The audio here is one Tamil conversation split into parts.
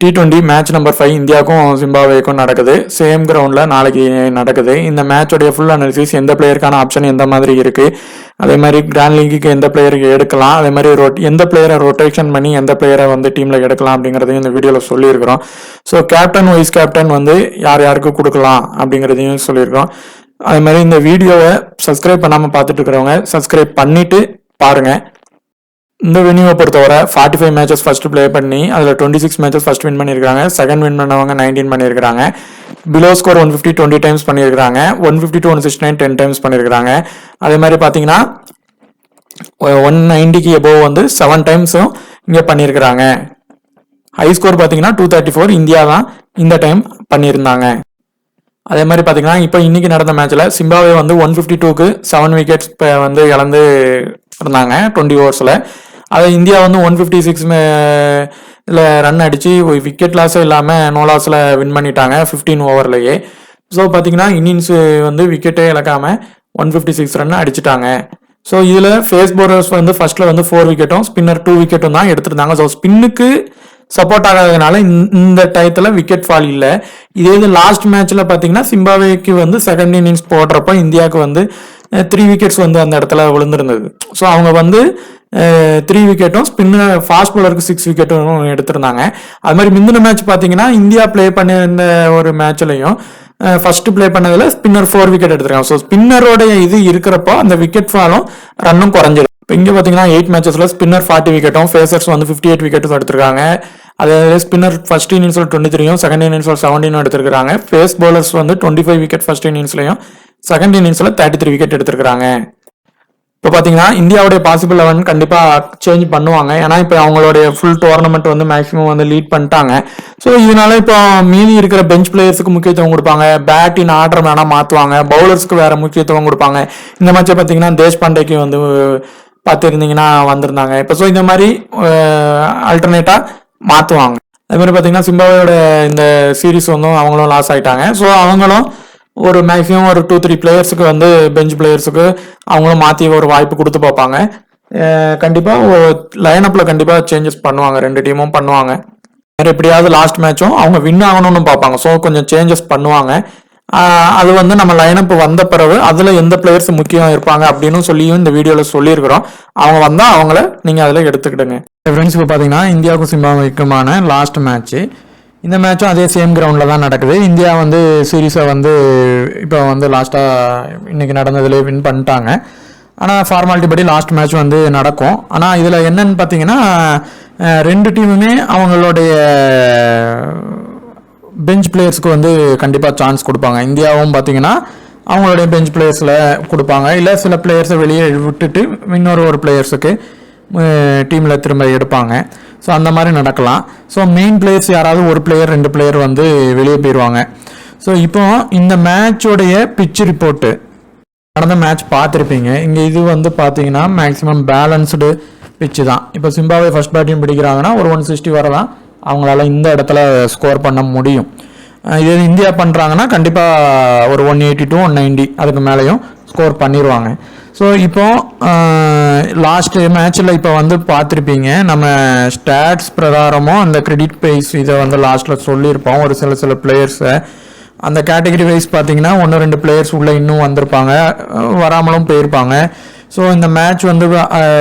T20 மேட்ச் நம்பர் 5 இந்தியாவுக்கும் ஜிம்பாப்வேக்கும் நடக்குது. சேம் கிரவுண்டில் நாளைக்கு நடக்குது. இந்த மேட்சோடைய ஃபுல் அனாலிசிஸ், எந்த பிளேயருக்கான ஆப்ஷன் எந்த மாதிரி இருக்குது, அதே மாதிரி கிராண்ட் லீக்கு எந்த பிளேயருக்கு எடுக்கலாம், அதே மாதிரி எந்த பிளேயரை ரொட்டேஷன் பண்ணி எந்த பிளேயரை வந்து டீமில் எடுக்கலாம் அப்படிங்கிறதையும் இந்த வீடியோவில் சொல்லியிருக்கிறோம். ஸோ கேப்டன் வைஸ் கேப்டன் வந்து யார் யாருக்கு கொடுக்கலாம் அப்படிங்கிறதையும் சொல்லியிருக்கிறோம். அதே மாதிரி இந்த வீடியோவை சப்ஸ்கிரைப் பண்ணாமல் பார்த்துட்டு இருக்கிறவங்க சப்ஸ்கிரைப் பண்ணிவிட்டு பாருங்கள். இந்த வெனியூவை பொறுத்தவரை 45 மேட்சஸ் ஃபர்ஸ்ட் ப்ளே பண்ணி அதில் 26 மேட்சஸ் ஃபர்ஸ்ட் வின் பண்ணியிருக்காங்க. செகண்ட் வின் பண்ணவங்க 19 பண்ணியிருக்காங்க. பிலோ ஸ்கோர் 150 20 டைம்ஸ் பண்ணியிருக்காங்க. 150 to 169 10 டைம்ஸ் பண்ணியிருக்காங்க. அதே மாதிரி பார்த்தீங்கன்னா 190க்கு எபோவ் வந்து 7 டைம்ஸும் இங்கே பண்ணியிருக்கிறாங்க. ஹை ஸ்கோர் பார்த்தீங்கன்னா 234 இந்தியா தான் இந்த டைம் பண்ணியிருந்தாங்க. அதே மாதிரி பார்த்தீங்கன்னா இப்போ இன்னைக்கு நடந்த மேட்ச்சில் சிம்பாப்வே வந்து 152க்கு 7 விக்கெட்ஸ் வந்து இழந்து இருந்தாங்க 20 ஓவர்ஸில். அதை இந்தியா வந்து 156 ரன் அடித்து விக்கெட் லாஸே இல்லாமல் நோ லாஸில் வின் பண்ணிட்டாங்க 15 ஓவர்லேயே. ஸோ பார்த்தீங்கன்னா இன்னிங்ஸ் வந்து விக்கெட்டே இழக்காமல் 156 ரன் அடிச்சுட்டாங்க. ஸோ இதில் ஃபேஸ் பவுலர்ஸ் வந்து ஃபர்ஸ்ட்டில் வந்து 4 விக்கெட்டும் ஸ்பின்னர் 2 விக்கெட்டும் தான் எடுத்திருந்தாங்க. ஸோ ஸ்பின்னுக்கு சப்போர்ட் ஆகாததுனால இந்த டயத்தில் விக்கெட் ஃபால் இல்லை. இதே இது லாஸ்ட் மேட்ச்சில் பார்த்தீங்கன்னா சிம்பாப்வேக்கு வந்து செகண்ட் இன்னிங்ஸ் போடுறப்போ இந்தியாவுக்கு வந்து 3 விக்கெட்ஸ் வந்து அந்த இடத்துல விழுந்திருந்தது. ஸோ அவங்க வந்து 3 விக்கெட்டும் ஸ்பின்னர் ஃபாஸ்ட் பவுலருக்கு 6 விக்கெட்டும் எடுத்திருந்தாங்க. அது மாதிரி முந்தின மேட்ச் பார்த்தீங்கன்னா இந்தியா பிளே பண்ணியிருந்த ஒரு மேட்ச்லையும் ஃபர்ஸ்ட் பிளே பண்ணதில் ஸ்பின்னர் 4 விக்கெட் எடுத்திருக்காங்க. ஸோ ஸ்பின்னரோடைய இது இருக்கிறப்போ அந்த விக்கெட் ஃபாலும் ரன்னும் குறைஞ்சிடும். இப்போ இங்கே பார்த்தீங்கன்னா 8 மேட்சஸில் ஸ்பின்னர் 40 விக்கெட்டும் ஃபேசர்ஸ் வந்து 58 விக்கெட்டும் எடுத்திருக்காங்க. அதாவது ஸ்பின்னர் ஃபர்ஸ்ட் இன்னிங்ஸில் 23யும் செகண்ட் இன்னிங்ஸில் 17 எடுத்திருக்காங்க. ஃபேஸ் பவுலர்ஸ் வந்து 25 விக்கெட் ஃபர்ஸ்ட் இன்னிங்ஸ்லையும் செகண்ட் இன்னிங்ஸில் 33 விக்கெட் எடுத்திருக்காங்க. இப்போ பார்த்தீங்கன்னா இந்தியாவுடைய பாசிபிள் 11 கண்டிப்பாக சேஞ்ச் பண்ணுவாங்க. ஏன்னா இப்போ அவங்களுடைய ஃபுல் டோர்னமெண்ட் வந்து மேக்ஸிமம் வந்து லீட் பண்ணிட்டாங்க. ஸோ இதனால இப்போ மீதி இருக்கிற பெஞ்ச் பிளேயர்ஸுக்கு முக்கியத்துவம் கொடுப்பாங்க. பேட்டின் ஆர்டர் வேணா மாற்றுவாங்க. பவுலர்ஸ்க்கு வேற முக்கியத்துவம் கொடுப்பாங்க. இந்த மேட்சை பார்த்தீங்கன்னா தேஷ்பாண்டேக்கு வந்து பார்த்துருந்தீங்கன்னா வந்திருந்தாங்க. இப்போ ஸோ இந்த மாதிரி ஆல்டர்னேட்டாக மாற்றுவாங்க. அது மாதிரி பார்த்தீங்கன்னா சிம்பாப்வேயோட இந்த சீரீஸ் வந்து அவங்களும் லாஸ் ஆகிட்டாங்க. ஸோ அவங்களும் ஒரு மேக்ஸிமம் ஒரு 2-3 பிளேயர்ஸுக்கு வந்து பெஞ்ச் பிளேயர்ஸுக்கு அவங்களும் மாற்றி ஒரு வாய்ப்பு கொடுத்து பார்ப்பாங்க. கண்டிப்பாக ஒரு லைனப்பில் கண்டிப்பாக சேஞ்சஸ் பண்ணுவாங்க. 2 டீமும் பண்ணுவாங்க. வேறு எப்படியாவது லாஸ்ட் மேட்சும் அவங்க வின் ஆகணும்னு பார்ப்பாங்க. ஸோ கொஞ்சம் சேஞ்சஸ் பண்ணுவாங்க. அது வந்து நம்ம லைனப் வந்த பிறகு அதில் எந்த பிளேயர்ஸ் முக்கியம் இருப்பாங்க அப்படின்னு சொல்லியும் இந்த வீடியோவில் சொல்லியிருக்கிறோம். அவங்க வந்தால் அவங்கள நீங்கள் அதில் எடுத்துக்கிடுங்க. ஃப்ரெண்ட்ஸ், இப்போ பார்த்தீங்கன்னா இந்தியாவுக்கும் சிம்பாப்வேக்குமான லாஸ்ட் மேட்ச்சு. இந்த மேட்சும் அதே சேம் கிரவுண்டில் தான் நடக்குது. இந்தியா வந்து சீரீஸை வந்து இப்போ வந்து லாஸ்ட்டாக இன்றைக்கி நடந்ததுலேயே வின் பண்ணிட்டாங்க. ஆனால் ஃபார்மாலிட்டி படி லாஸ்ட் மேட்ச் வந்து நடக்கும். ஆனால் இதில் என்னன்னு பார்த்தீங்கன்னா 2 டீமுமே அவங்களுடைய பெஞ்ச் பிளேயர்ஸ்க்கு வந்து கண்டிப்பாக சான்ஸ் கொடுப்பாங்க. இந்தியாவும் பார்த்தீங்கன்னா அவங்களுடைய பெஞ்ச் பிளேயர்ஸில் கொடுப்பாங்க. இல்லை சில பிளேயர்ஸை வெளியே விட்டுட்டு இன்னொரு பிளேயர்ஸுக்கு டீமில் திரும்ப எடுப்பாங்க. ஸோ அந்த மாதிரி நடக்கலாம். ஸோ மெயின் பிளேயர்ஸ் யாராவது ஒரு பிளேயர் 2 பிளேயர் வந்து வெளியே போயிடுவாங்க. ஸோ இப்போ இந்த மேட்சோடைய பிட்ச் ரிப்போர்ட்டு நடந்த மேட்ச் பார்த்துருப்பீங்க. இங்கே இது வந்து பார்த்தீங்கன்னா மேக்ஸிமம் பேலன்ஸ்டு பிட்ச்சு தான். இப்போ சிம்பாப்வே ஃபர்ஸ்ட் பேட்டிங் பிடிக்கிறாங்கன்னா ஒரு 160 வரை தான் அவங்களால இந்த இடத்துல ஸ்கோர் பண்ண முடியும். இதே இந்தியா பண்ணுறாங்கன்னா கண்டிப்பாக ஒரு 180 to 190 அதுக்கு மேலேயும் ஸ்கோர் பண்ணிடுவாங்க. ஸோ இப்போ லாஸ்ட் மேட்ச்சில் இப்போ வந்து பார்த்துருப்பீங்க, நம்ம ஸ்டாட்ஸ் பிரகாரமும் அந்த கிரெடிட் ப்ரைஸ் இதை வந்து லாஸ்ட்டில் சொல்லியிருப்போம். ஒரு சில பிளேயர்ஸை அந்த கேட்டகரி வைஸ் பார்த்தீங்கன்னா 1-2 பிளேயர்ஸ் உள்ளே இன்னும் வந்திருப்பாங்க, வராமலும் போயிருப்பாங்க. ஸோ இந்த மேட்ச் வந்து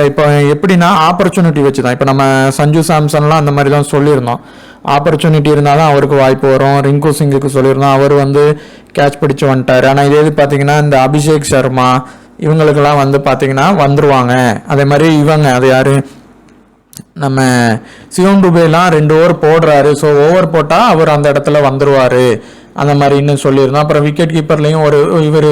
இப்போ எப்படின்னா ஆப்பர்ச்சுனிட்டி வச்சு தான். இப்போ நம்ம சஞ்சு சாம்சன்லாம் அந்த மாதிரி தான் சொல்லியிருந்தோம். ஆப்பர்ச்சுனிட்டி இருந்தால் தான் அவருக்கு வாய்ப்பு வரும். ரிங்கு சிங்குக்கு சொல்லியிருந்தோம், அவர் வந்து கேட்ச் பிடிச்சு வந்துட்டார். ஆனால் இதே பார்த்தீங்கன்னா இந்த அபிஷேக் சர்மா இவங்களுக்கெல்லாம் வந்து பார்த்தீங்கன்னா வந்துருவாங்க. அதே மாதிரி இவங்க அது யார், நம்ம சிவம் டுபேலாம் 2 ஓவர் போடுறாரு. ஸோ ஓவர் போட்டால் அவர் அந்த இடத்துல வந்துருவார் அந்த மாதிரி இன்னும் சொல்லியிருந்தோம். அப்புறம் விக்கெட் கீப்பர்லேயும் இவர்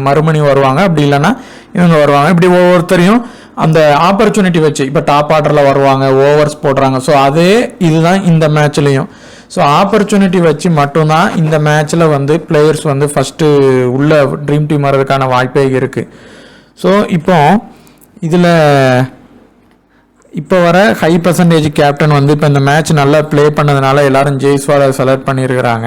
மறுமணி வருவாங்க, அப்படி இல்லைன்னா இவங்க வருவாங்க. இப்படி ஒவ்வொருத்தரையும் அந்த ஆப்பர்ச்சுனிட்டி வச்சு இப்போ டாப் ஆர்டரில் வருவாங்க, ஓவர்ஸ் போடுறாங்க. ஸோ அதே இதுதான் இந்த மேட்ச்லேயும். ஸோ ஆப்பர்ச்சுனிட்டி வச்சு மட்டும்தான் இந்த மேட்ச்சில் வந்து பிளேயர்ஸ் வந்து ஃபஸ்ட்டு உள்ள ட்ரீம் டீம் வர்றதுக்கான வாய்ப்பே இருக்குது. ஸோ இப்போ இதில் இப்போ வர ஹை பர்சன்டேஜ் கேப்டன் வந்து இப்போ இந்த மேட்ச் நல்லா ப்ளே பண்ணதுனால எல்லாரும் ஜெய்ஸ்வாலை செலக்ட் பண்ணியிருக்கிறாங்க.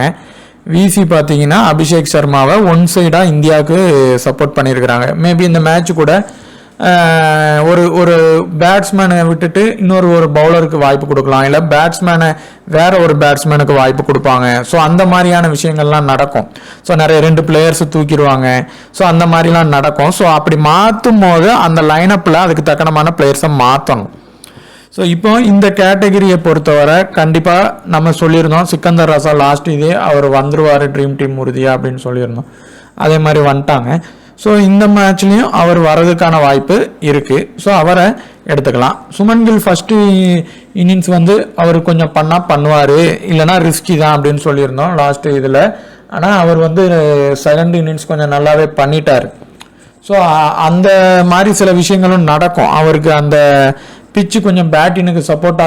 விசி பார்த்தீங்கன்னா அபிஷேக் சர்மாவை ஒன் சைடாக இந்தியாவுக்கு சப்போர்ட் பண்ணியிருக்கிறாங்க. மேபி இந்த மேட்ச் கூட ஒரு ஒரு பேட்ஸ்மேனை விட்டுட்டு ஒரு பவுலருக்கு வாய்ப்பு கொடுக்கலாம், இல்லை பேட்ஸ்மேனை வேற ஒரு பேட்ஸ்மேனுக்கு வாய்ப்பு கொடுப்பாங்க. ஸோ அந்த மாதிரியான விஷயங்கள்லாம் நடக்கும். ஸோ நிறைய 2 பிளேயர்ஸ் தூக்கிடுவாங்க. ஸோ அந்த மாதிரிலாம் நடக்கும். ஸோ அப்படி மாற்றும் போது அந்த லைனப்பில் அதுக்கு தக்கனமான பிளேயர்ஸை மாற்றணும். ஸோ இப்போ இந்த கேட்டகரியை பொறுத்தவரை கண்டிப்பாக நம்ம சொல்லியிருந்தோம், சிக்கந்தர் ரசா லாஸ்ட் இதே அவர் வந்துருவார் ட்ரீம் டீம் உறுதியா அப்படின்னு சொல்லியிருந்தோம். அதே மாதிரி வந்துட்டாங்க. ஸோ இந்த மேட்ச்லேயும் அவர் வர்றதுக்கான வாய்ப்பு இருக்குது. ஸோ அவரை எடுத்துக்கலாம். சுமன் கில் ஃபஸ்ட்டு இன்னிங்ஸ் அவர் கொஞ்சம் பண்ணுவார், இல்லைனா ரிஸ்கி தான் அப்படின்னு சொல்லியிருந்தோம் லாஸ்ட்டு இதில். ஆனால் அவர் செகண்ட் இன்னிங்ஸ் கொஞ்சம் நல்லாவே பண்ணிட்டார். ஸோ அந்த மாதிரி சில விஷயங்களும் நடக்கும். அவருக்கு அந்த பிச்சு கொஞ்சம் பேட்டினுக்கு சப்போர்ட்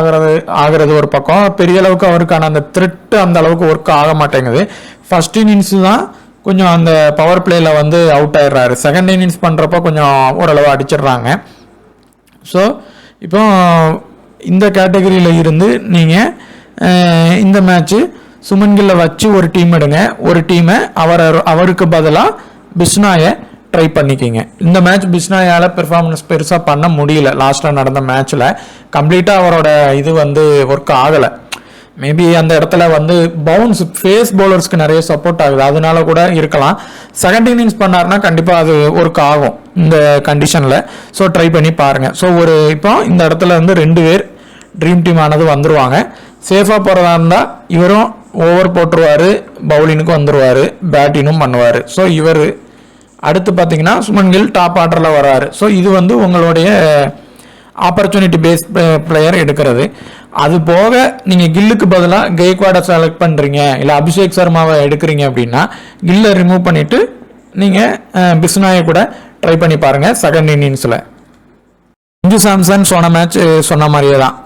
ஆகிறது ஒரு பக்கம், பெரிய அளவுக்கு அவருக்கான அந்த த்ரெட்டு அந்த அளவுக்கு ஒர்க் ஆக மாட்டேங்குது. ஃபர்ஸ்ட் இன்னிங்ஸ் தான் கொஞ்சம் அந்த பவர் பிளேயில் அவுட் ஆயிடுறாரு. செகண்ட் இன்னிங்ஸ் பண்ணுறப்ப கொஞ்சம் ஓரளவு அடிச்சிடுறாங்க. ஸோ இப்போ இந்த கேட்டகரியில் இருந்து நீங்கள் இந்த மேட்ச்சு சுமன் கில்லை வச்சு ஒரு டீம் எடுங்க. ஒரு டீமை அவருக்கு பதிலாக பிஸ்னாயை ட்ரை பண்ணிக்கிங்க. இந்த மேட்ச் பிஸ்னாயால் பெர்ஃபார்மன்ஸ் பெருசாக பண்ண முடியல. லாஸ்ட்டாக நடந்த மேட்ச்சில் கம்ப்ளீட்டாக அவரோட இது ஒர்க் ஆகலை. மேபி அந்த இடத்துல பவுன்ஸ் ஃபேஸ் பவுலர்ஸ்க்கு நிறைய சப்போர்ட் ஆகுது, அதனால கூட இருக்கலாம். செகண்ட் இன்னிங்ஸ் பண்ணாருன்னா கண்டிப்பாக அது ஒர்க் ஆகும் இந்த கண்டிஷனில். ஸோ ட்ரை பண்ணி பாருங்கள். ஸோ இப்போ இந்த இடத்துல 2 பேர் ட்ரீம் டீம் ஆனது வந்துருவாங்க. சேஃபாக போகிறதா இருந்தால் இவரும் ஓவர் போட்டுருவார், பவுலிங்க்கு வந்துடுவார், பேட்டிங்கும் பண்ணுவார். ஸோ இவர் அடுத்து பார்த்தீங்கன்னா சுமன் கில் டாப் ஆர்டரில் வராரு. ஸோ இது உங்களுடைய ஆப்பர்ச்சுனிட்டி பேஸ் பிளேயர் எடுக்கிறது. அது போக நீங்கள் கில்லுக்கு பதிலாக கெய்க்வாடை செலக்ட் பண்ணுறீங்க, இல்லை அபிஷேக் சர்மாவை எடுக்கிறீங்க அப்படின்னா கில்லை ரிமூவ் பண்ணிவிட்டு நீங்கள் பிஸ்னாயை கூட ட்ரை பண்ணி பாருங்கள் செகண்ட் இன்னிங்ஸில். சஞ்சு சாம்சன் சொன்ன மாதிரியே தான்.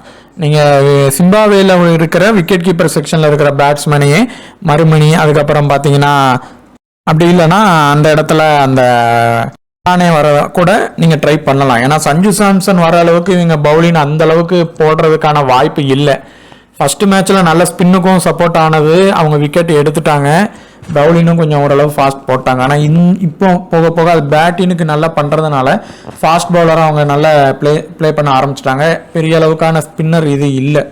நீங்கள் சிம்பாவேல இருக்கிற விக்கெட் கீப்பர் செக்ஷனில் இருக்கிற பேட்ஸ்மேனையே மறுமணி, அதுக்கப்புறம் பார்த்தீங்கன்னா அப்படி இல்லைன்னா அந்த இடத்துல அந்த தானே வர கூட நீங்கள் ட்ரை பண்ணலாம். ஏன்னா சஞ்சு சாம்சன் வர அளவுக்கு இவங்க பவுலிங் அந்த அளவுக்கு போடுறதுக்கான வாய்ப்பு இல்லை. ஃபர்ஸ்ட் மேட்ச்சில் நல்ல ஸ்பின்னுக்கும் சப்போர்ட் ஆனது, அவங்க விக்கெட் எடுத்துட்டாங்க, பவுலிங்கும் கொஞ்சம் ஓரளவு ஃபாஸ்ட் போட்டாங்க. ஆனால் இப்போ போக போக அது பேட்டினுக்கு நல்லா பண்ணுறதுனால ஃபாஸ்ட் பவுலராக அவங்க நல்லா ப்ளே பண்ண ஆரம்பிச்சிட்டாங்க. பெரிய அளவுக்கான ஸ்பின்னர் இது இல்லை.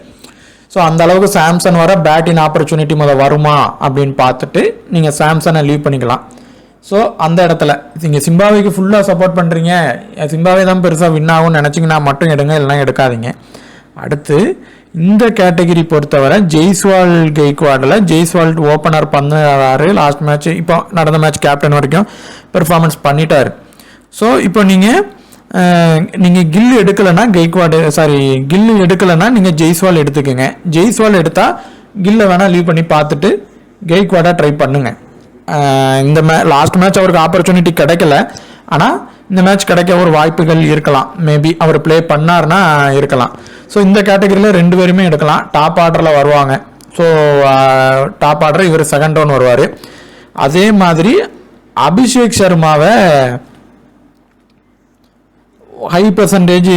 ஸோ அந்த அளவுக்கு சாம்சன் வர பேட்டின் ஆப்பர்ச்சுனிட்டி வருமா அப்படின்னு பார்த்துட்டு நீங்கள் சாம்சனை லீவ் பண்ணிக்கலாம். ஸோ அந்த இடத்துல நீங்கள் சிம்பாவேக்கு ஃபுல்லாக சப்போர்ட் பண்ணுறீங்க, சிம்பாவே தான் பெருசாக வின் ஆகும்னு நினச்சிங்கன்னா மட்டும் எடுங்க, இல்லைனா எடுக்காதீங்க. அடுத்து இந்த கேட்டகிரி பொறுத்தவரை ஜெய்ஸ்வால் கெய்க்வாடில் ஜெய்ஸ்வால் ஓப்பனர் பண்ணாரு லாஸ்ட் மேட்ச். இப்போ நடந்த மேட்ச் கேப்டன் வரைக்கும் பெர்ஃபார்மன்ஸ் பண்ணிட்டார். ஸோ இப்போ நீங்கள் கில் எடுக்கலைன்னா கில் எடுக்கலைன்னா நீங்கள் ஜெய்ஸ்வால் எடுத்துக்கோங்க. ஜெய்ஸ்வால் எடுத்தால் கில்லை வேணால் லீவ் பண்ணி பார்த்துட்டு கெய்க்வாடை ட்ரை பண்ணுங்க. இந்த லாஸ்ட் மேட்ச் அவருக்கு ஆப்பர்ச்சுனிட்டி கிடைக்கல, ஆனால் இந்த மேட்ச் கிடைக்க ஒரு வாய்ப்புகள் இருக்கலாம். மேபி அவர் ப்ளே பண்ணார்னா இருக்கலாம். ஸோ இந்த கேட்டகரியில் 2 பேருமே எடுக்கலாம். டாப் ஆர்டரில் வருவாங்க. ஸோ டாப் ஆர்டர் இவர் செகண்ட் டவுன் வருவார். அதே மாதிரி அபிஷேக் சர்மாவை ஹை பர்சன்டேஜ்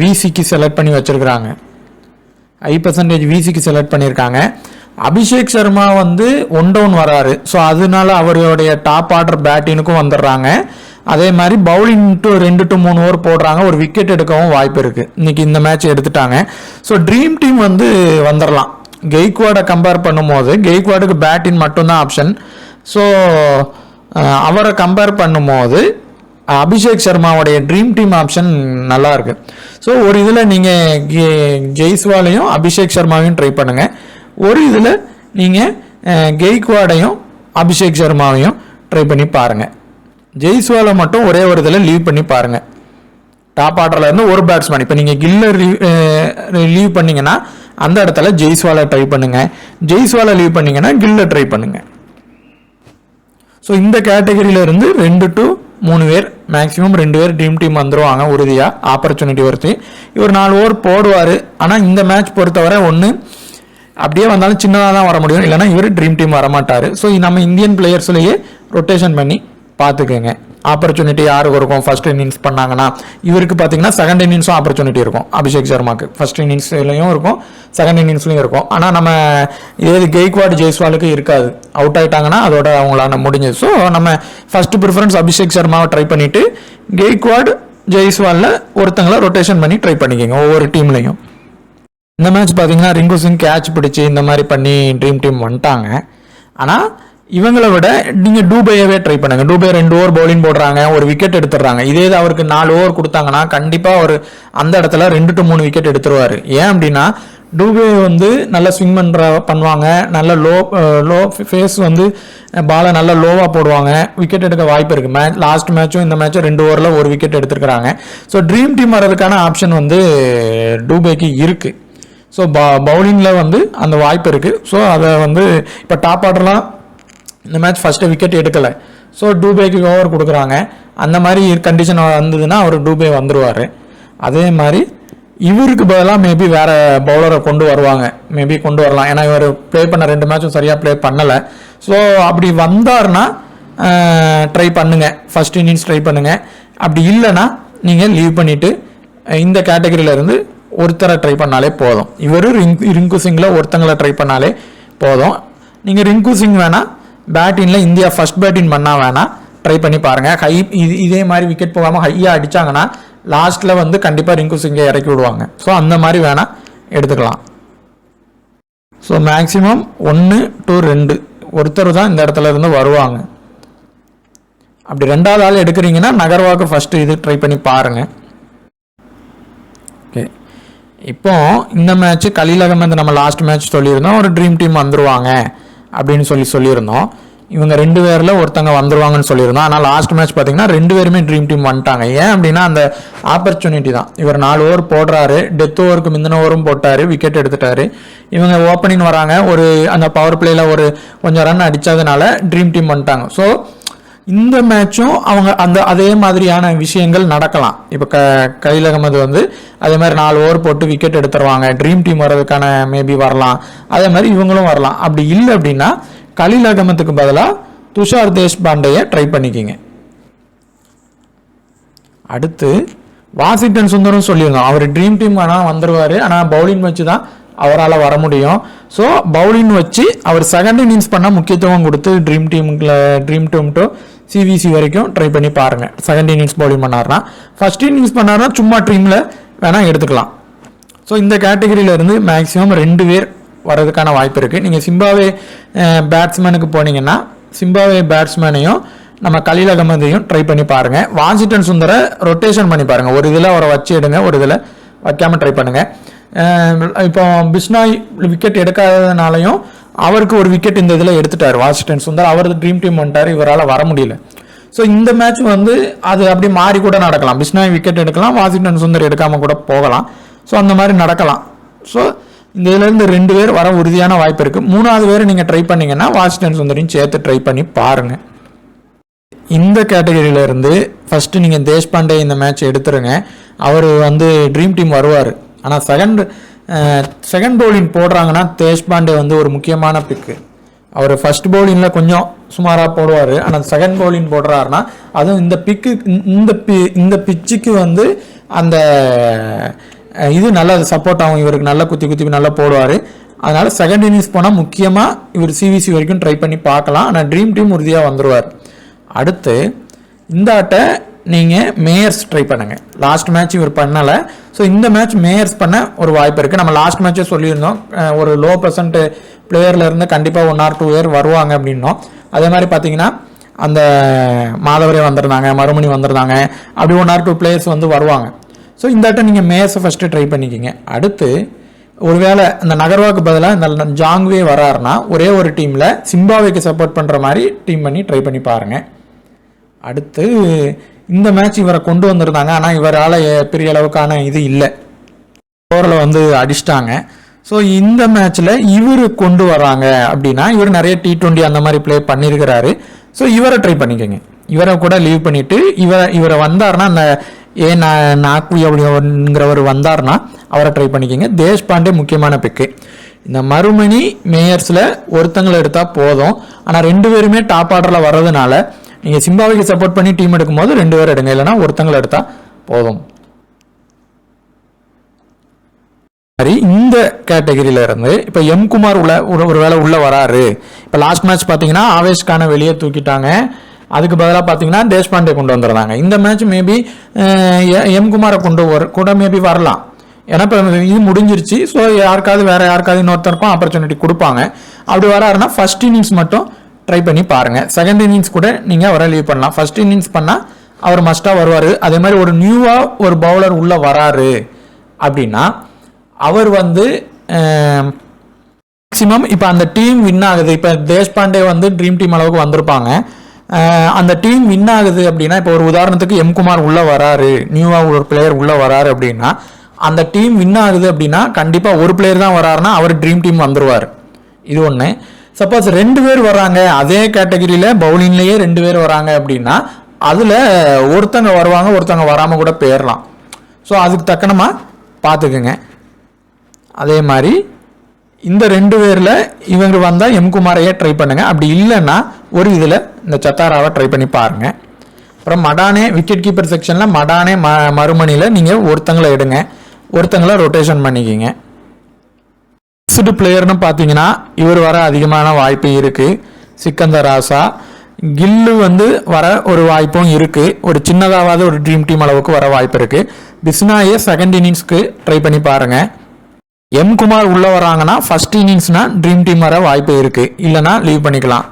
விசிக்கு செலக்ட் பண்ணி வச்சிருக்கிறாங்க. ஹை பர்சன்டேஜ் விசிக்கு செலக்ட் பண்ணியிருக்காங்க. அபிஷேக் சர்மா 1 டவுன் வராரு. ஸோ அதனால அவருடைய டாப் ஆர்டர் பேட்டினுக்கும் வந்துடுறாங்க. அதே மாதிரி பவுலிங் 2 to 3 ஓவர் போடுறாங்க. ஒரு விக்கெட் எடுக்கவும் வாய்ப்பு இருக்குது. இன்னைக்கு இந்த மேட்ச் எடுத்துட்டாங்க. ஸோ ட்ரீம் டீம் வந்துடலாம். கெய்க்வாடை கம்பேர் பண்ணும்போது கெய்க்வாடுக்கு பேட்டின் மட்டும்தான் ஆப்ஷன். ஸோ அவரை கம்பேர் பண்ணும்போது அபிஷேக் சர்மாவுடைய ட்ரீம் டீம் ஆப்ஷன் நல்லா இருக்கு. ஸோ ஒரு இதில் நீங்கள் ஜெய்ஸ்வாலையும் அபிஷேக் சர்மாவையும் ட்ரை பண்ணுங்கள். ஒரு இதில் நீங்கள் கெய்க்வாடையும் அபிஷேக் சர்மாவையும் ட்ரை பண்ணி பாருங்கள். ஜெய்ஸ்வாலை மட்டும் ஒரே ஒரு இதில் லீவ் பண்ணி பாருங்கள். டாப் ஆர்டரில் இருந்து ஒரு பேட்ஸ்மேன் இப்போ நீங்கள் கில்லை லீவ் பண்ணிங்கன்னா அந்த இடத்துல ஜெய்ஸ்வாலை ட்ரை பண்ணுங்கள். ஜெய்ஸ்வாலை லீவ் பண்ணிங்கன்னா கில்லை ட்ரை பண்ணுங்கள். ஸோ இந்த கேட்டகரியில இருந்து 2 to 3 பேர் மேக்ஸிமம் 2 பேர் ட்ரீம் டீம் வந்துடுவாங்க உறுதியாக ஆப்பர்ச்சுனிட்டி ஒருத்தி. இவர் 4 ஓவர் போடுவார். ஆனால் இந்த மேட்ச் பொறுத்தவரை ஒன்று அப்படியே வந்தாலும் சின்னதாக தான் வர முடியும், இல்லைனா இவர் ட்ரீம் டீம் வரமாட்டார். ஸோ நம்ம இந்தியன் பிளேயர்ஸ்லேயே ரொட்டேஷன் பண்ணி பார்த்துக்கோங்க. ஆப்பர்ச்சுனிட்டி யாருக்கு இருக்கும் ஃபர்ஸ்ட் இன்னிங்ஸ் பண்ணாங்கன்னா இவருக்கு பார்த்தீங்கன்னா செகண்ட் இன்னிங்ஸும் ஆப்பர்ச்சுனிட்டி இருக்கும். அபிஷேக் சர்மாக்கு ஃபர்ஸ்ட் இன்னிங்ஸ்லையும் இருக்கும், செகண்ட் இன்னிங்ஸ்லையும் இருக்கும். ஆனால் நம்ம இதே கெய்க்வாட் ஜெய்ஸ்வாலுக்கு இருக்காது. அவுட் ஆகிட்டாங்கன்னா அதோட அவங்களால முடிஞ்சது. ஸோ நம்ம ஃபர்ஸ்ட் ப்ரிஃபரன்ஸ் அபிஷேக் சர்மாவை ட்ரை பண்ணிவிட்டு கெய்க்வாட் ஜெய்ஸ்வாலில் ஒருத்தங்களை ரொட்டேஷன் பண்ணி ட்ரை பண்ணிக்கோங்க ஒவ்வொரு டீம்லையும். இந்த மேட்ச் பார்த்தீங்கன்னா ரிங்கு சிங் கேட்ச் பிடிச்சி இந்த மாதிரி பண்ணி ட்ரீம் டீம் வந்துட்டாங்க. ஆனால் இவங்களை விட நீங்கள் டூபையவே ட்ரை பண்ணுங்க. டூபை 2 ஓவர் பவுலிங் போடுறாங்க, ஒரு விக்கெட் எடுத்துடுறாங்க. இதே அவருக்கு 4 ஓவர் கொடுத்தாங்கன்னா கண்டிப்பாக அவர் அந்த இடத்துல 2 to 3 விக்கெட் எடுத்துருவார். ஏன் அப்படின்னா டூபே வந்து நல்லா ஸ்விங் பண்ணுவாங்க, நல்ல லோ ஃபேஸ் வந்து பாலை நல்லா லோவாக போடுவாங்க, விக்கெட் எடுக்க வாய்ப்பு இருக்குது. லாஸ்ட் மேட்சும் இந்த மேட்சும் 2 ஓவரில் ஒரு விக்கெட் எடுத்துருக்காங்க. ஸோ ட்ரீம் டீம் வர்றதுக்கான ஆப்ஷன் வந்து டூபேக்கு இருக்குது. ஸோ பவுலிங்கில் வந்து அந்த வாய்ப்பு இருக்குது. ஸோ அதை வந்து இப்போ டாப் ஆர்டர்லாம் இந்த மேட்ச் ஃபஸ்ட்டு விக்கெட் எடுக்கலை. ஸோ டூபேக்கு ஓவர் கொடுக்குறாங்க. அந்த மாதிரி கண்டிஷன் வந்ததுன்னா அவர் டூபே வந்துடுவார். அதே மாதிரி இவருக்கு பதிலாக மேபி வேறு பவுலரை கொண்டு வருவாங்க, மேபி கொண்டு வரலாம். ஏன்னா இவர் ப்ளே பண்ண 2 மேட்சும் சரியாக ப்ளே பண்ணலை. ஸோ அப்படி வந்தார்னா ட்ரை பண்ணுங்கள், ஃபஸ்ட் இன்னிங்ஸ் ட்ரை பண்ணுங்கள். அப்படி இல்லைன்னா நீங்கள் லீவ் பண்ணிவிட்டு இந்த கேட்டகரியிலேருந்து ஒருத்தரை ட்ரை பண்ணாலே போதும். இவர் ரிங்கு சிங்கில் ஒருத்தங்களை ட்ரை பண்ணாலே போதும். நீங்கள் ரிங்கு சிங் வேணால் பேட்டிங்கில் இந்தியா ஃபஸ்ட் பேட்டிங் பண்ணால் வேணால் ட்ரை பண்ணி பாருங்கள். இதே மாதிரி விக்கெட் போகாமல் ஹையாக அடித்தாங்கன்னா லாஸ்ட்டில் வந்து கண்டிப்பாக ரிங்கு சிங்கை இறக்கி விடுவாங்க. ஸோ அந்த மாதிரி வேணால் எடுத்துக்கலாம். ஸோ மேக்ஸிமம் 1 to 2 ஒருத்தர் தான் இந்த இடத்துல இருந்து வருவாங்க. அப்படி 2வது ஆள் எடுக்கிறீங்கன்னா நகர்வாக்கு ஃபஸ்ட்டு இது ட்ரை பண்ணி பாருங்கள். ஓகே, இப்போ இந்த மேட்ச்சு கலீல் அகமது நம்ம லாஸ்ட் மேட்ச் சொல்லியிருந்தோம் ஒரு ட்ரீம் டீம் வந்துருவாங்க அப்படின்னு சொல்லியிருந்தோம். இவங்க 2 பேரில் ஒருத்தங்க வந்துருவாங்கன்னு சொல்லியிருந்தோம். ஆனால் லாஸ்ட் மேட்ச் பார்த்தீங்கன்னா 2 பேருமே ட்ரீம் டீம் வந்துட்டாங்க. ஏன் அப்படின்னா அந்த ஆப்பர்ச்சுனிட்டி தான். இவர் 4 ஓவர் போடுறாரு, டெத் ஓவருக்கு முந்தின ஓவரும் போட்டார், விக்கெட் எடுத்துட்டாரு. இவங்க ஓப்பனிங் வராங்க, ஒரு அந்த பவர் பிளேயில் ஒரு கொஞ்சம் ரன் அடித்ததுனால ட்ரீம் டீம் வந்துட்டாங்க. ஸோ இந்த மேட்சும் அவங்க அதே மாதிரியான விஷயங்கள் நடக்கலாம். இப்போ கலீல் அகமது வந்து அதே மாதிரி 4 ஓவர் போட்டு விக்கெட் எடுத்துருவாங்க, ட்ரீம் டீம் வர்றதுக்கான மேபி வரலாம். அதே மாதிரி இவங்களும் வரலாம். அப்படி இல்லை அப்படின்னா கலீல் அகமதுக்கு பதிலாக துஷார் தேஷ்பாண்டேயை ட்ரை பண்ணிக்கிங்க. அடுத்து வாஷிங்டன் சுந்தரும் சொல்லியிருந்தோம், அவர் ட்ரீம் டீம் ஆனால் வந்துடுவார், ஆனால் பவுலிங் வச்சு தான் அவரால் வர முடியும். ஸோ பவுலிங் வச்சு அவர் செகண்ட் இன்னிங்ஸ் பண்ணால் முக்கியத்துவம் கொடுத்து ட்ரீம் டீம் டு சிவிசி வரைக்கும் ட்ரை பண்ணி பாருங்கள். செகண்ட் இன்னிங்ஸ் பவுலிங் பண்ணார்னா, ஃபர்ஸ்ட் இன்னிங்ஸ் பண்ணார்னா சும்மா ட்ரீமில் வேணால் எடுத்துக்கலாம். ஸோ இந்த கேட்டகரியிலேருந்து மேக்ஸிமம் 2 பேர் வர்றதுக்கான வாய்ப்பு இருக்குது. நீங்கள் சிம்பாவே பேட்ஸ்மேனுக்கு போனீங்கன்னா சிம்பாவே பேட்ஸ்மேனையும் நம்ம கலீல் அகமதையும் ட்ரை பண்ணி பாருங்கள். வாஷிங்டன் சுந்தரை ரொட்டேஷன் பண்ணி பாருங்கள். ஒரு இதில் அவரை வச்சு எடுங்க, ஒரு இதில் வைக்காமல் ட்ரை பண்ணுங்கள். இப்போ பிஸ்னாய் விக்கெட் எடுக்காததுனாலையும் அவருக்கு ஒரு விக்கெட் இந்த இதில் எடுத்துட்டார் வாஷிங்டன் சுந்தர். அவரது ட்ரீம் டீம் வந்துட்டார், இவரால் வர முடியல. ஸோ இந்த மேட்ச் வந்து அது அப்படி மாறி கூட நடக்கலாம். பிஸ்னாய் விக்கெட் எடுக்கலாம், வாஷிங்டன் சுந்தர் எடுக்காமல் கூட போகலாம். ஸோ அந்த மாதிரி நடக்கலாம். ஸோ இந்த இதுலேருந்து 2 பேர் வர உறுதியான வாய்ப்பு இருக்குது. 3வது பேர் நீங்கள் ட்ரை பண்ணிங்கன்னா வாஷிங்டன் சுந்தரையும் சேர்த்து ட்ரை பண்ணி பாருங்கள். இந்த கேட்டகரியிலேருந்து ஃபஸ்ட்டு நீங்கள் தேஷ்பாண்டே இந்த மேட்ச் எடுத்துருங்க. அவர் வந்து ட்ரீம் டீம் வருவார். ஆனால் செகண்ட் பவுலிங் போடுறாங்கன்னா தேஷ்பாண்டே வந்து ஒரு முக்கியமான பிக்கு. அவர் ஃபர்ஸ்ட் பவுலிங்கில் கொஞ்சம் சுமாராக போடுவார். ஆனால் செகண்ட் பவுலிங் போடுறாருன்னா அதுவும் இந்த பிக்கு இந்த பிச்சுக்கு வந்து அந்த இது நல்லா சப்போர்ட் ஆகும். இவருக்கு நல்லா குத்தி நல்லா போடுவார். அதனால் செகண்ட் இன்னிங்ஸ் போனால் முக்கியமாக இவர் சிவிசி வரைக்கும் ட்ரை பண்ணி பார்க்கலாம். ஆனால் ட்ரீம் டீம் உறுதியாக வந்துடுவார். அடுத்து இந்த ஆட்டை நீங்கள் மேயர்ஸ் ட்ரை பண்ணுங்கள். லாஸ்ட் மேட்ச் இவர் பண்ணலை. ஸோ இந்த மேட்ச் மேயர்ஸ் பண்ண ஒரு வாய்ப்பு இருக்குது. நம்ம லாஸ்ட் மேட்ச்சே சொல்லியிருந்தோம், ஒரு லோ பர்சன்ட் பிளேயர்லேருந்து கண்டிப்பாக 1 or 2 பேர் வருவாங்க அப்படின்னோம். அதே மாதிரி பார்த்தீங்கன்னா அந்த மாதவரே வந்திருந்தாங்க, மறுமணி வந்திருந்தாங்க, அப்படி 1 or 2 பிளேயர்ஸ் வந்து வருவாங்க. ஸோ இந்த ஆட்டை நீங்கள் மேயர்ஸை ஃபஸ்ட்டு ட்ரை பண்ணிக்கிங்க. அடுத்து ஒருவேளை இந்த நகர்வாக்கு பதிலாக இந்த ஜாங்வே வராருன்னா ஒரே ஒரு டீமில் சிம்பாவேக்கு சப்போர்ட் பண்ணுற மாதிரி டீம் பண்ணி ட்ரை பண்ணி பாருங்கள். அடுத்து இந்த மேட்ச் இவரை கொண்டு வந்திருந்தாங்க, ஆனால் இவரால் பெரிய அளவுக்கான இது இல்லை, ஓவரில் வந்து அடிச்சிட்டாங்க. ஸோ இந்த மேட்ச்சில் இவர் கொண்டு வராங்க அப்படின்னா இவர் நிறைய T20 அந்த மாதிரி ப்ளே பண்ணியிருக்கிறாரு. ஸோ இவரை ட்ரை பண்ணிக்கோங்க. இவரை கூட லீவ் பண்ணிவிட்டு இவரை வந்தார்னா அந்த நாக்கு அப்படிங்கிறவர் வந்தார்னா அவரை ட்ரை பண்ணிக்கோங்க. தேஷ்பாண்டே முக்கியமான பிக்கு. இந்த மறுமணி மேயர்ஸில் ஒருத்தங்களை எடுத்தால் போதும். ஆனால் 2 பேருமே டாப் ஆர்டரில் வர்றதுனால நீங்கள் சிம்பாவேக்கு சப்போர்ட் பண்ணி டீம் எடுக்கும்போது 2 பேர் எடுங்க, இல்லைனா ஒருத்தங்களை எடுத்தால் போதும். சரி, இந்த கேட்டகரியில இருந்து இப்போ குமார் ஒரு வேளை உள்ள வராரு. இப்போ லாஸ்ட் மேட்ச் பார்த்தீங்கன்னா ஆவேஷ் கானை வெளியே தூக்கிட்டாங்க. அதுக்கு பதிலாக பார்த்தீங்கன்னா தேஷ்பாண்டே கொண்டு வந்துடுறாங்க. இந்த மேட்ச் மேபி எம் குமாரை கொண்டு கூட மேபி வரலாம். ஏன்னா இப்போ இது முடிஞ்சிருச்சு. ஸோ யாருக்காவது வேற யாருக்காவது இன்னொருத்தருக்கும் ஆப்பர்ச்சுனிட்டி கொடுப்பாங்க. அப்படி வராருன்னா ஃபர்ஸ்ட் இன்னிங்ஸ் மட்டும் ட்ரை பண்ணி பாருங்க. செகண்ட் இன்னிங்ஸ் கூட நீங்கள் அவரை லீவ் பண்ணலாம். ஃபர்ஸ்ட் இன்னிங்ஸ் பண்ணால் அவர் மஸ்ட்டாக வருவார். அதே மாதிரி ஒரு நியூவாக ஒரு பவுலர் உள்ளே வராரு அப்படின்னா அவர் வந்து மேக்ஸிமம் இப்போ அந்த டீம் வின் ஆகுது. இப்போ தேஷ்பாண்டே வந்து ட்ரீம் டீம் அளவுக்கு வந்திருப்பாங்க. அந்த டீம் வின் ஆகுது அப்படின்னா இப்போ ஒரு உதாரணத்துக்கு எம் குமார் உள்ளே வராரு, நியூவாக ஒரு பிளேயர் உள்ளே வராரு அப்படின்னா அந்த டீம் வின் ஆகுது அப்படின்னா கண்டிப்பாக ஒரு பிளேயர் தான் வராருன்னா அவர் ட்ரீம் டீம் வந்துருவார். இது ஒன்று. சப்போஸ் 2 பேர் வராங்க, அதே கேட்டகரியில் பவுலிங்லேயே 2 பேர் வராங்க அப்படின்னா அதில் ஒருத்தங்க வருவாங்க, ஒருத்தங்க வராமல் கூட போயிடலாம். ஸோ அதுக்கு தக்கனமாக பார்த்துக்குங்க. அதே மாதிரி இந்த 2 பேரில் இவங்க வந்தால் எம் குமாரையே ட்ரை பண்ணுங்கள். அப்படி இல்லைன்னா ஒரு இதில் இந்த சத்தாராவை ட்ரை பண்ணி பாருங்கள். அப்புறம் மடானே விக்கெட் கீப்பர் செக்ஷனில் மடானே மறுமணியில் நீங்கள் ஒருத்தங்களை எடுங்க, ஒருத்தங்களை ரொட்டேஷன் பண்ணிக்கிங்க. நெக்ஸ்ட் பிளேயர்னு பார்த்தீங்கன்னா இவர் வர அதிகமான வாய்ப்பு இருக்குது. சிக்கந்தர் ராசா, கில்லு வந்து வர ஒரு வாய்ப்பும் இருக்குது. ஒரு சின்னதாவது ஒரு ட்ரீம் டீம் அளவுக்கு வர வாய்ப்பு இருக்குது. பிஸ்னாயே செகண்ட் இன்னிங்ஸ்க்கு ட்ரை பண்ணி பாருங்கள். எம் குமார் உள்ளே வராங்கன்னா ஃபர்ஸ்ட் இன்னிங்ஸ்னா ட்ரீம் டீம் வர வாய்ப்பு இருக்குது, இல்லைனா லீவ் பண்ணிக்கலாம்.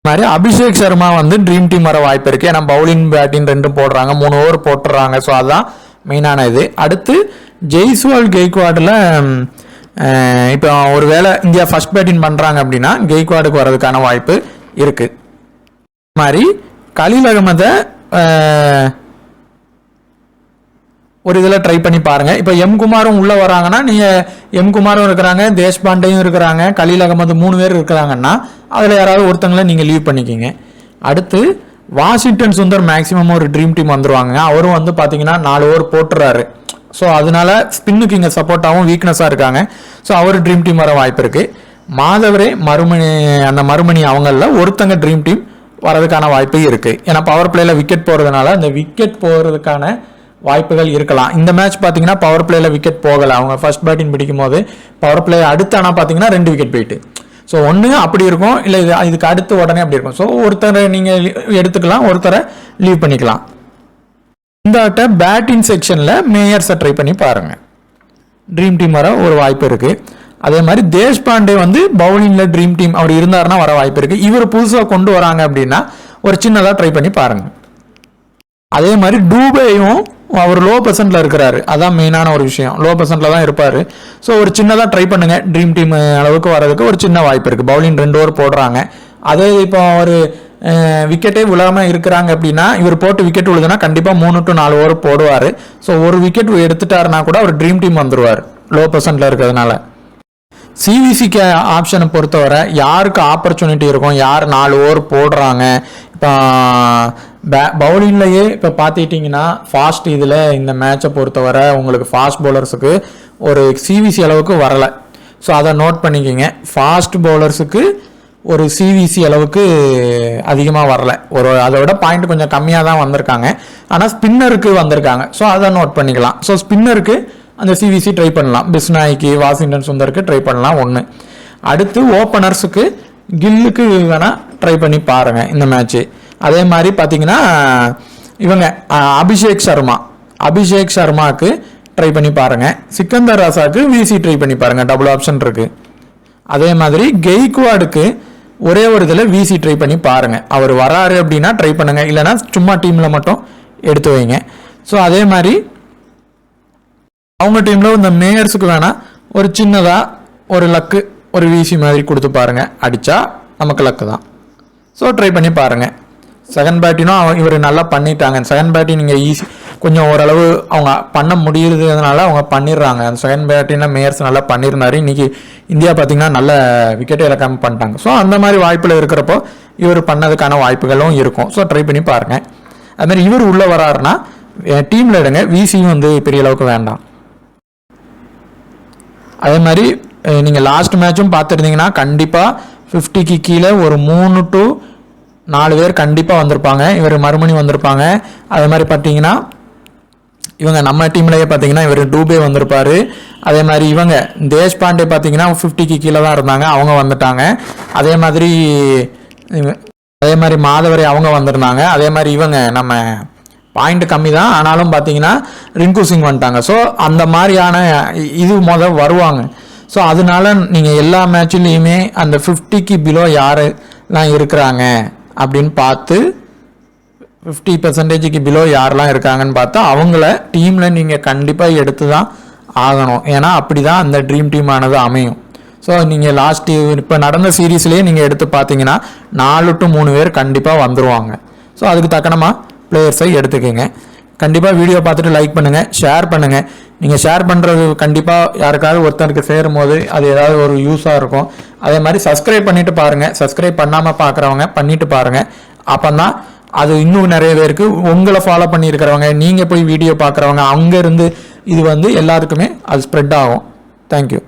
மாதிரி அபிஷேக் சர்மா வந்து ட்ரீம் டீம் வர வாய்ப்பு இருக்கு. ஏன்னா பவுலிங் பேட்டிங் 2 போடுறாங்க, 3 ஓவர் போட்டுறாங்க. ஸோ அதுதான் மெயினான இது. அடுத்து ஜெய்ஸ்வால் கெய்க்வாடில் இப்போ ஒரு வேளை இந்தியா ஃபர்ஸ்ட் பேட்டிங் பண்ணுறாங்க அப்படின்னா கெய்க்வாடுக்கு வர்றதுக்கான வாய்ப்பு இருக்கு. மாதிரி கலீல் அகமதை ஒரு இதில் ட்ரை பண்ணி பாருங்க. இப்போ எம் குமாரும் உள்ள வராங்கன்னா நீங்கள் எம் குமாரும் இருக்கிறாங்க, தேஷ்பாண்டேயும் இருக்கிறாங்க, கலீல் அகமது 3 பேர் இருக்கிறாங்கன்னா அதில் யாராவது ஒருத்தங்களை நீங்கள் லீவ் பண்ணிக்கிங்க. அடுத்து வாஷிங்டன் சுந்தர் மேக்ஸிமம் ஒரு ட்ரீம் டீம் வந்துருவாங்க. அவரும் வந்து பார்த்தீங்கன்னா 4 ஓவர் போட்டுறாரு. ஸோ அதனால ஸ்பின்னுக்கு இங்கே சப்போர்ட்டாகவும் வீக்னஸாக இருக்காங்க. ஸோ அவர் ட்ரீம் டீம் வர வாய்ப்பு இருக்குது. மாதவரே மறுமணி அவங்களில் ஒருத்தங்க ட்ரீம் டீம் வரதுக்கான வாய்ப்பு இருக்குது. ஏன்னா பவர் பிளேயில் விக்கெட் போகிறதுனால அந்த விக்கெட் போகிறதுக்கான வாய்ப்புகள் இருக்கலாம். இந்த மேட்ச் பார்த்தீங்கன்னா பவர் பிளேயில் விக்கெட் போகலை. அவங்க ஃபர்ஸ்ட் பேட்டிங் பிடிக்கும் போது பவர் பிளே அடுத்து ஆனால் பார்த்தீங்கன்னா 2 விக்கெட் போயிட்டு. ஸோ ஒன்று அப்படி இருக்கும், இல்லை இதுக்கு அடுத்து உடனே அப்படி இருக்கும். ஸோ ஒருத்தரை நீங்கள் எடுத்துக்கலாம், ஒருத்தரை லீவ் பண்ணிக்கலாம். இந்த பேட்டிங் செக்ஷனில் மேயர்ஸை ட்ரை பண்ணி பாருங்கள். ட்ரீம் டீம் வர ஒரு வாய்ப்பு இருக்குது. அதே மாதிரி தேஷ்பாண்டே வந்து பவுலிங்கில் ட்ரீம் டீம் அவர் இருந்தாருன்னா வர வாய்ப்பு இருக்குது. இவர் புதுசாக கொண்டு வராங்க அப்படின்னா ஒரு சின்னதாக ட்ரை பண்ணி பாருங்கள். அதே மாதிரி டூபேயும் அவர் லோ பர்சன்ட்ல இருக்கிறாரு. அதான் மெயினான ஒரு விஷயம். லோ பர்சன்ட்ல தான் இருப்பாரு. ஸோ ஒரு சின்னதாக ட்ரை பண்ணுங்க. ட்ரீம் டீம் அளவுக்கு வர்றதுக்கு ஒரு சின்ன வாய்ப்பு இருக்கு. பவுலிங் 2 ஓவர் போடுறாங்க. அதே இப்போ ஒரு விக்கெட்டே விழாம இருக்கிறாங்க அப்படின்னா இவர் போட்டு விக்கெட் விழுதுன்னா கண்டிப்பாக 3 to 4 ஓவர் போடுவார். ஸோ ஒரு விக்கெட் எடுத்துட்டாருன்னா கூட அவர் ட்ரீம் டீம் வந்துருவார் லோ பர்சன்ட்ல இருக்கிறதுனால. சிவிசிக்கு ஆப்ஷனை பொறுத்தவரை யாருக்கு ஆப்பர்ச்சுனிட்டி இருக்கும், யார் 4 ஓவர் போடுறாங்க. இப்போ பவுலிங்லேயே இப்போ பார்த்துக்கிட்டிங்கன்னா ஃபாஸ்ட் இதில் இந்த மேட்சை பொறுத்தவரை உங்களுக்கு ஃபாஸ்ட் பவுலர்ஸுக்கு ஒரு சிவிசி அளவுக்கு வரலை. ஸோ அதை நோட் பண்ணிக்கோங்க. ஃபாஸ்ட் பவுலர்ஸுக்கு ஒரு சிவிசி அளவுக்கு அதிகமாக வரல. அதோட பாயிண்ட் கொஞ்சம் கம்மியாக தான் வந்திருக்காங்க. ஆனால் ஸ்பின்னருக்கு வந்திருக்காங்க. ஸோ அதை நோட் பண்ணிக்கலாம். ஸோ ஸ்பின்னருக்கு அந்த சிவிசி ட்ரை பண்ணலாம். பிஸ்னாய்க்கு, வாஷிங்டன் சுந்தருக்கு ட்ரை பண்ணலாம். 1. அடுத்து ஓப்பனர்ஸுக்கு கில்லுக்கு வேணால் ட்ரை பண்ணி பாருங்கள் இந்த மேட்ச்சு. அதே மாதிரி பார்த்தீங்கன்னா இவங்க அபிஷேக் சர்மாவுக்கு ட்ரை பண்ணி பாருங்கள். சிக்கந்தர் ராசாவுக்கு விசி ட்ரை பண்ணி பாருங்கள். டபுள் ஆப்ஷன் இருக்குது. அதே மாதிரி கெய்க்வாடுக்கு ஒரே ஒரு இதில் விசி ட்ரை பண்ணி பாருங்கள். அவர் வராரு அப்படின்னா ட்ரை பண்ணுங்கள், இல்லைனா சும்மா டீமில் மட்டும் எடுத்து வைங்க. ஸோ அதே மாதிரி அவங்க டீமில் இந்த மேயர்ஸுக்கு வேணால் ஒரு சின்னதாக ஒரு லக்கு ஒரு விசி மாதிரி கொடுத்து பாருங்கள். அடித்தா நமக்கு லக்கு தான். ஸோ ட்ரை பண்ணி பாருங்கள். செகண்ட் பேட்டினும் இவர் நல்லா பண்ணிட்டாங்க. செகண்ட் பேட்டிங் நீங்கள் ஈஸி கொஞ்சம் ஓரளவு அவங்க பண்ண முடியுறதுனால அவங்க பண்ணிடுறாங்க. அந்த செகண்ட் பேட்டிங்கில் மேயர்ஸ் நல்லா பண்ணியிருந்தாரு. இன்றைக்கி இந்தியா பார்த்திங்கன்னா நல்ல விக்கெட்டை இழக்காமல் பண்ணிட்டாங்க. ஸோ அந்த மாதிரி வாய்ப்பில் இருக்கிறப்போ இவர் பண்ணதுக்கான வாய்ப்புகளும் இருக்கும். ஸோ ட்ரை பண்ணி பாருங்கள். அதுமாதிரி இவர் உள்ளே வராருன்னா டீமில் எடுங்க. விசியும் வந்து பெரிய அளவுக்கு வேண்டாம். அதே மாதிரி நீங்கள் லாஸ்ட் மேட்சும் பார்த்துருந்தீங்கன்னா கண்டிப்பாக 50க்கு கீழே ஒரு 3 to 4 பேர் கண்டிப்பாக வந்திருப்பாங்க. இவர் மறுமணி வந்திருப்பாங்க. அதே மாதிரி பார்த்தீங்கன்னா இவங்க நம்ம டீம்லேயே பார்த்தீங்கன்னா இவர் டூபே வந்திருப்பார். அதே மாதிரி இவங்க தேஷ்பாண்டே பார்த்தீங்கன்னா 50க்கு கீழே தான் இருந்தாங்க, அவங்க வந்துட்டாங்க. அதே மாதிரி மாதவரை அவங்க வந்திருந்தாங்க. அதே மாதிரி இவங்க நம்ம பாயிண்ட் கம்மி தான் ஆனாலும் பார்த்தீங்கன்னா ரிங்கு சிங் வந்துட்டாங்க. ஸோ அந்த மாதிரியான இது வருவாங்க. ஸோ அதனால நீங்கள் எல்லா மேட்ச்லேயுமே அந்த 50க்கு பிலோ யாரெல்லாம் இருக்கிறாங்க அப்படின்னு பார்த்து 50%க்கு பிலோ யாரெல்லாம் இருக்காங்கன்னு பார்த்தா அவங்கள டீமில் நீங்கள் கண்டிப்பாக எடுத்து தான் ஆகணும். ஏன்னா அப்படி தான் அந்த ட்ரீம் டீம் ஆனது அமையும். ஸோ நீங்கள் இப்போ நடந்த சீரீஸ்லேயே நீங்கள் எடுத்து பார்த்தீங்கன்னா 4 to 3 பேர் கண்டிப்பாக வந்துடுவாங்க. ஸோ அதுக்கு தக்கனமாக பிளேயர்ஸை எடுத்துக்கோங்க. கண்டிப்பாக வீடியோ பார்த்துட்டு லைக் பண்ணுங்கள், ஷேர் பண்ணுங்கள். நீங்கள் ஷேர் பண்ணுறது கண்டிப்பாக யாருக்காவது ஒருத்தருக்கு சேரும் போது அது ஏதாவது ஒரு யூஸாக இருக்கும். அதே மாதிரி சப்ஸ்கிரைப் பண்ணிவிட்டு பாருங்கள். சப்ஸ்கிரைப் பண்ணாமல் பார்க்குறவங்க பண்ணிவிட்டு பாருங்கள். அப்போ தான் அது இன்னும் நிறைய பேருக்கு உங்களை ஃபாலோ பண்ணியிருக்கிறவங்க, நீங்கள் போய் வீடியோ பார்க்குறவங்க, அங்கேருந்து இது எல்லாருக்குமே அது ஸ்ப்ரெட் ஆகும். தேங்க்யூ.